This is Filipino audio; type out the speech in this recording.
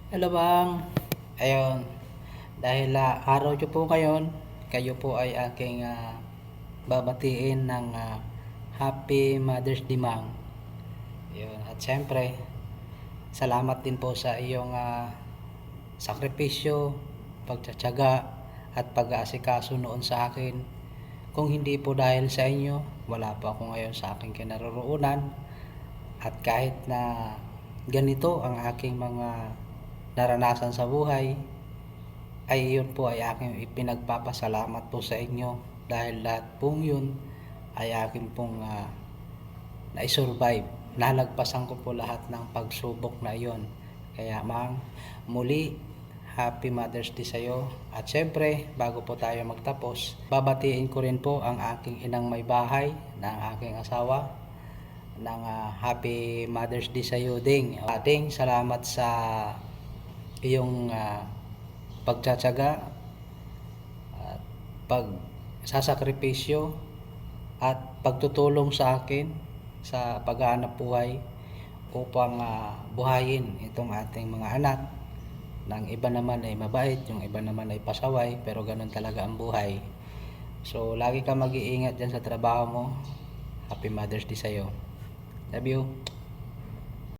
Hello bang, ayun, dahil araw nyo po ngayon, kayo po ay aking babatiin ng Happy Mother's Day Mang. Ayun, at syempre, salamat din po sa iyong sakripisyo, pagtsatsaga, at pag-aasikaso noon sa akin. Kung hindi po dahil sa inyo, wala po ako ngayon sa aking kinaroroonan. At kahit na ganito ang aking mga naranasan sa buhay, ay yun po ay aking ipinagpapasalamat po sa inyo dahil lahat pong yun ay aking pong na-survive. Nalagpasan ko po lahat ng pagsubok na iyon. Kaya mang muli, Happy Mother's Day sa iyo. At syempre, bago po tayo magtapos, babatiin ko rin po ang aking inang may bahay ng aking asawa ng Happy Mother's Day sa iyo, Ding. Ding, salamat sa iyong pagtsatsaga at pagsasakripisyo at pagtutulong sa akin sa paghahanap buhay upang buhayin itong ating mga anak. Nang iba naman ay mabait, yung iba naman ay pasaway, pero ganun talaga ang buhay. So, lagi ka mag-iingat dyan sa trabaho mo. Happy Mother's Day sa'yo. Love you.